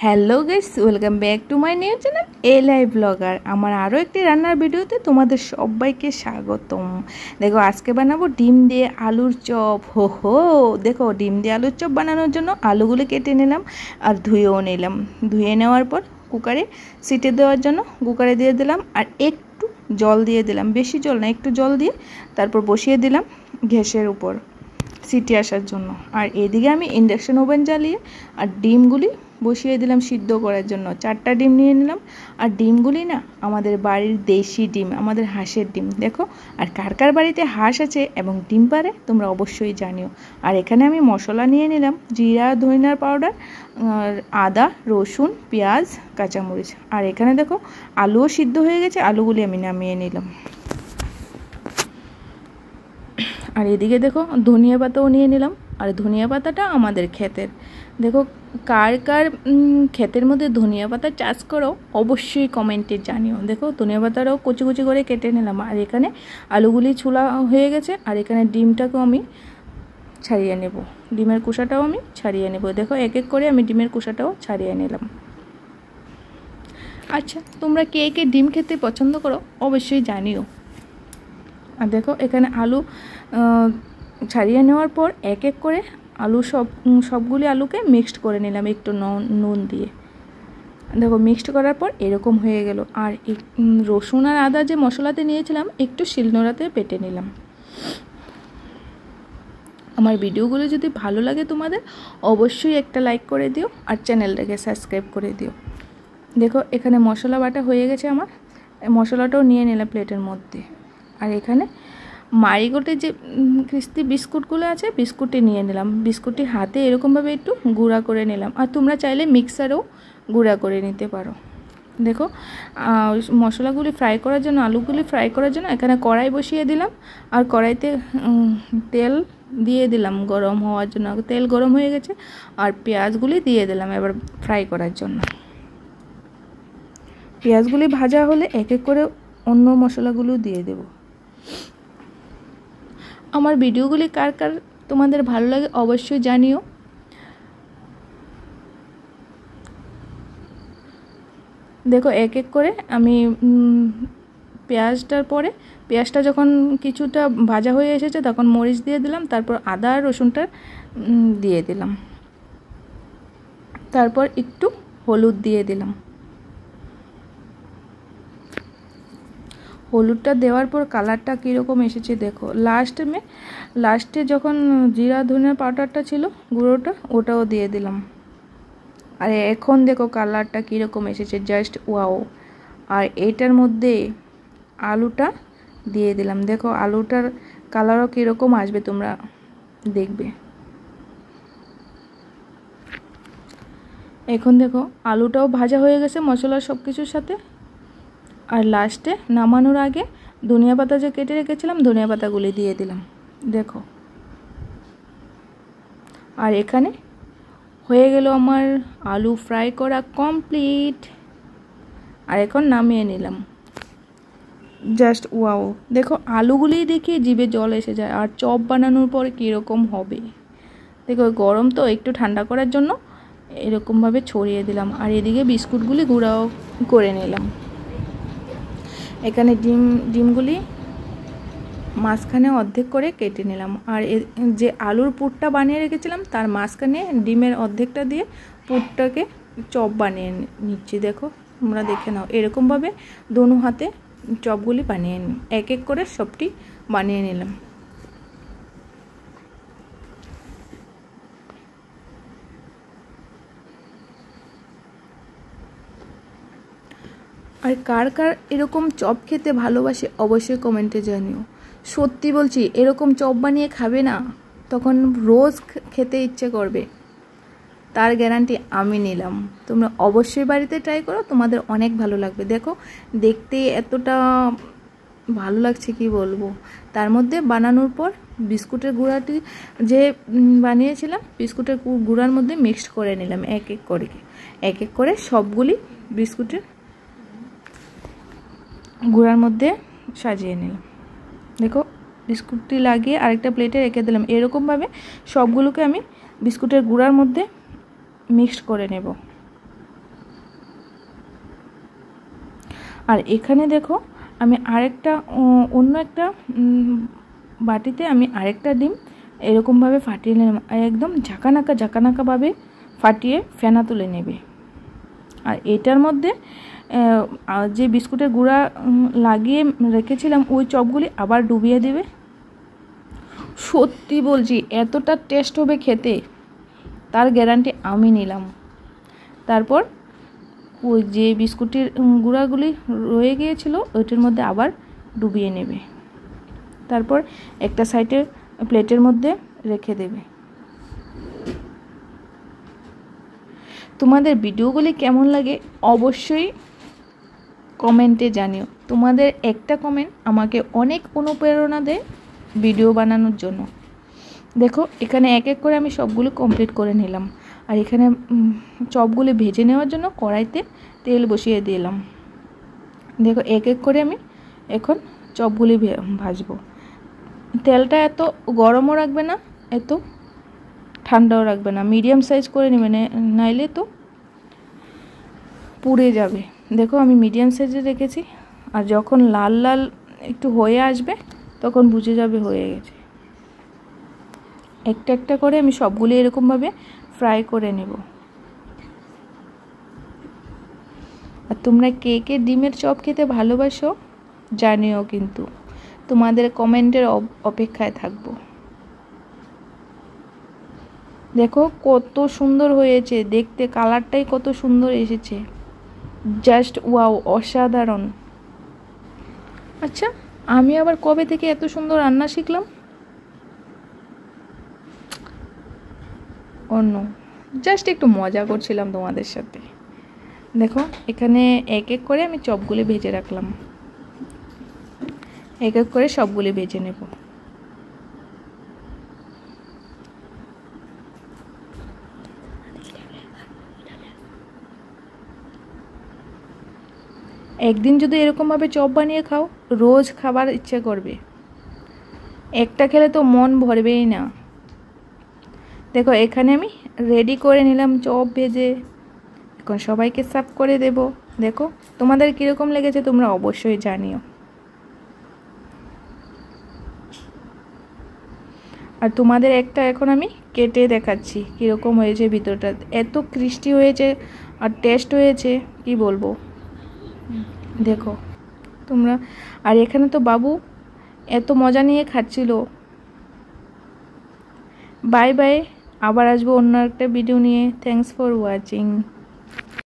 Hello guys, welcome back to my new channel এলাই blogger. আমার আরও একটি রান্নার ভিডিওতে তোমাদের সবাইকে স্বাগতম। দেখো, আজকে বানাবো ডিম দিয়ে আলুর চপ। হো দেখো, ডিম দিয়ে আলুর চপ বানানোর জন্য আলুগুলো কেটে নিলাম আর ধুয়েও নিলাম। ধুয়ে নেওয়ার পর কুকারে সিটি দেওয়ার জন্য কুকারে দিয়ে দিলাম আর একটু জল দিয়ে দিলাম, বেশি জল না, একটু জল দিয়ে তারপর বসিয়ে দিলাম গ্যাসের উপর সিটি আসার জন্য। আর এদিকে আমি ইন্ডাকশন ওভেন জ্বালিয়ে আর ডিমগুলি বসিয়ে দিলাম সিদ্ধ করার জন্য। 4টা ডিম নিয়ে নিলাম আর ডিমগুলি না আমাদের বাড়ির দেশি ডিম, আমাদের হাঁসের ডিম। দেখো, আর কার কার বাড়িতে হাঁস আছে এবং ডিম পারে তোমরা অবশ্যই জানিও। আর এখানে আমি মশলা নিয়ে নিলাম জিরা ধনিয়ার পাউডার, আদা রসুন পেঁয়াজ কাঁচামরিচ। আর এখানে দেখো আলুও সিদ্ধ হয়ে গেছে, আলুগুলি আমি নামিয়ে নিলাম। আর এদিকে দেখো ধনিয়া পাতাও নিয়ে নিলাম। আর ধনিয়া পাতাটা আমাদের ক্ষেতের। দেখো, কার কার ক্ষেতের মধ্যে ধনিয়া পাতা চাষ করো অবশ্যই কমেন্টে জানিও। দেখো, ধনিয়া পাতাটাও কুচি কুচি করে কেটে নিলাম। আর এখানে আলুগুলি ছোলা হয়ে গেছে আর এখানে ডিমটাকেও আমি ছাড়িয়ে নেব, ডিমের কুসাটাও আমি ছাড়িয়ে নেব। দেখো, এক এক করে আমি ডিমের কুসাটাও ছাড়িয়ে নিলাম। আচ্ছা, তোমরা কে কে ডিম খেতে পছন্দ করো অবশ্যই জানিও। আর দেখো, এখানে আলু ছাড়িয়ে নেওয়ার পর এক এক করে আলু সবগুলি আলুকে মিক্সড করে নিলাম একটু নুন দিয়ে। দেখো, মিক্সড করার পর এরকম হয়ে গেল। আর রসুন আর আদা যে মশলাতে নিয়েছিলাম একটু শিলনোড়াতে বেটে নিলাম। আমার ভিডিওগুলো যদি ভালো লাগে তোমাদের অবশ্যই একটা লাইক করে দিও আর চ্যানেলটাকে সাবস্ক্রাইব করে দিও। দেখো, এখানে মশলা বাটা হয়ে গেছে আমার, মশলাটাও নিয়ে নিলাম প্লেটের মধ্যে। আর এখানে মারিগোল্ডের যে ক্রিস্পি বিস্কুটগুলো আছে বিস্কুটটি নিয়ে নিলাম। বিস্কুটটি হাতে এরকমভাবে একটু গুঁড়া করে নিলাম। আর তোমরা চাইলে মিক্সারেও গুঁড়া করে নিতে পারো। দেখো, মশলাগুলি ফ্রাই করার জন্য, আলুগুলি ফ্রাই করার জন্য এখানে কড়াই বসিয়ে দিলাম। আর কড়াইতে তেল দিয়ে দিলাম গরম হওয়ার জন্য। তেল গরম হয়ে গেছে আর পেঁয়াজগুলি দিয়ে দিলাম এবার ফ্রাই করার জন্য। পেঁয়াজগুলি ভাজা হলে এক এক করে অন্য মশলাগুলো দিয়ে দেব। আমার ভিডিওগুলি কার কার তোমাদের ভালো লাগে অবশ্যই জানিও। দেখো, এক এক করে আমি পেঁয়াজটা যখন কিছুটা ভাজা হয়ে এসেছে তখন মরিচ দিয়ে দিলাম, তারপর আদা আর রসুনটা দিয়ে দিলাম, তারপর একটু হলুদ দিয়ে দিলাম। হলুদটা দেওয়ার পর কালারটা কীরকম এসেছে দেখো। লাস্টে যখন জিরা ধনিয়ার পাউডারটা ছিল গুঁড়োটা, ওটাও দিয়ে দিলাম। আর এখন দেখো কালারটা কীরকম এসেছে, জাস্ট ওয়াও। আর এইটার মধ্যে আলুটা দিয়ে দিলাম। দেখো, আলুটার কালারও কীরকম আসবে তোমরা দেখবে। এখন দেখো আলুটাও ভাজা হয়ে গেছে মশলার সব কিছুর সাথে। আর লাস্টে নামানোর আগে ধনিয়া পাতা যে কেটে রেখেছিলাম ধনিয়া পাতাগুলি দিয়ে দিলাম। দেখো, আর এখানে হয়ে গেল আমার আলু ফ্রাই করা কমপ্লিট। আর এখন নামিয়ে নিলাম। Just wow. দেখো, আলুগুলি দেখে জিভে জল এসে যায়। আর চপ বানানোর পরে কীরকম হবে দেখো। গরম তো, একটু ঠান্ডা করার জন্য এরকমভাবে ছড়িয়ে দিলাম। আর এদিকে বিস্কুটগুলি গুঁড়াও করে নিলাম। এখানে ডিমগুলি মাঝখানে অর্ধেক করে কেটে নিলাম। আর যে আলুর পুরটা বানিয়ে রেখেছিলাম তার মাঝখানে ডিমের অর্ধেকটা দিয়ে পুরটাকে চপ বানিয়ে নিচ্ছি। দেখো, তোমরা দেখে নাও। এরকমভাবে দোনো হাতে চপগুলি বানিয়ে নিই, এক এক করে সবটি বানিয়ে নিলাম। আর কার কার এরকম চপ খেতে ভালোবাসে অবশ্যই কমেন্টে জানিও। সত্যি বলছি, এরকম চপ বানিয়ে খাবে না তখন রোজ খেতে ইচ্ছে করবে, তার গ্যারান্টি আমি নিলাম। তোমরা অবশ্যই বাড়িতে ট্রাই করো, তোমাদের অনেক ভালো লাগবে। দেখো, দেখতে এতটা ভালো লাগছে কি বলবো। তার মধ্যে বানানোর পর বিস্কুটের গুঁড়াটি যে বানিয়েছিলাম বিস্কুটের গুঁড়ার মধ্যে মিক্সড করে নিলাম এক এক করে সবগুলি বিস্কুটের গুঁড়ার মধ্যে সাজিয়ে নিলাম। দেখো, বিস্কুটটি লাগিয়ে আরেকটা প্লেটে রেখে দিলাম। এরকমভাবে সবগুলোকে আমি বিস্কুটের গুঁড়ার মধ্যে মিক্সড করে নেব। আর এখানে দেখো আমি আরেকটা অন্য একটা বাটিতে আমি আরেকটা ডিম এরকমভাবে ফাটিয়ে নিলাম, একদম ঝাঁকানাকাভাবে ফাটিয়ে ফেনা তুলে নেবে। আর এটার মধ্যে যে বিস্কুটের গুঁড়া লাগিয়ে রেখেছিলাম ওই চপগুলি আবার ডুবিয়ে দেবে। সত্যি বলছি এতটা টেস্ট হবে খেতে, তার গ্যারান্টি আমি নিলাম। তারপর ওই যে বিস্কুটের গুঁড়াগুলি রয়ে গিয়েছিল ওইটার মধ্যে আবার ডুবিয়ে নেবে। তারপর একটা সাইডে প্লেটের মধ্যে রেখে দেবে। তোমাদের ভিডিওগুলি কেমন লাগে অবশ্যই কমেন্টে জানিও। তোমাদের একটা কমেন্ট আমাকে অনেক অনুপ্রেরণা দেয় ভিডিও বানানোর জন্য। দেখো এখানে এক এক করে আমি সবগুলো কমপ্লিট করে নিলাম। আর এখানে চপগুলি ভেজে নেওয়ার জন্য কড়াইতে তেল বসিয়ে দিলাম। দেখো এক এক করে আমি এখন চপগুলি ভাজবো। তেলটা এত গরমও রাখবে না, এত ঠান্ডাও রাখবে না, মিডিয়াম সাইজ করে নেবে, নাইলে তো পুড়ে যাবে। দেখো আমি মিডিয়াম সাইজে রেখেছি। আর যখন লাল লাল একটু হয়ে আসবে তখন বুঝে যাবে হয়ে গেছে। একটা একটা করে আমি সবগুলি এরকমভাবে ফ্রাই করে নেব। আর তোমরা কে কে ডিমের চপ খেতে ভালোবাসো জানিও, কিন্তু তোমাদের কমেন্টের অপেক্ষায় থাকবো। দেখো কত সুন্দর হয়েছে দেখতে, কালারটাই কত সুন্দর এসেছে, জাস্ট ওয়াও, অসাধারণ। আচ্ছা আমি আবার কবে থেকে এত সুন্দর রান্না শিখলাম? অন্য জাস্ট একটু মজা করছিলাম তোমাদের সাথে। দেখো এখানে এক এক করে আমি চপগুলি ভেজে রাখলাম, এক এক করে সবগুলি ভেজে নেব। একদিন যদি এরকমভাবে চপ বানিয়ে খাও রোজ খাবার ইচ্ছে করবে, একটা খেলে তো মন ভরবেই না। দেখো এখানে আমি রেডি করে নিলাম চপ ভেজে, এখন সবাইকে সার্ভ করে দেব। দেখো তোমাদের কীরকম লেগেছে তোমরা অবশ্যই জানিও। আর তোমাদের একটা এখন আমি কেটে দেখাচ্ছি কীরকম হয়েছে, ভিতরটা এত ক্রিস্পি হয়েছে আর টেস্ট হয়েছে কি বলবো। দেখো তোমরা, আর এখানে তো বাবু এত মজা নিয়ে খাচ্ছিল। বাই বাই, আবার আসবো অন্য একটা ভিডিও নিয়ে। Thanks for watching.